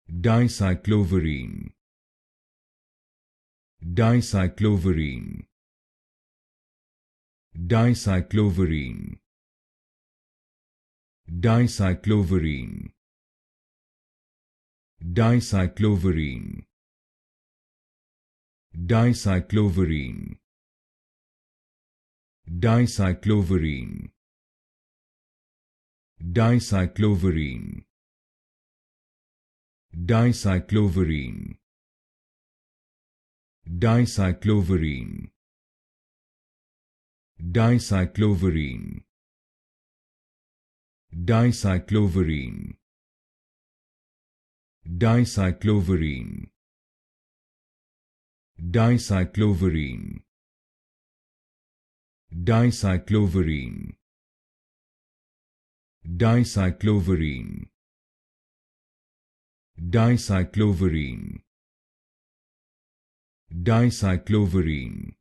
Dicycloverine, Dicycloverine, Dicycloverine, Dicycloverine, Dicycloverine, Dicycloverine, Dicycloverine, Dicycloverine, Dicycloverine, Dicycloverine, Dicycloverine, Dicycloverine, Dicycloverine, Dicycloverine, Dicycloverine, Dicycloverine, Dicycloverine, Dicycloverine,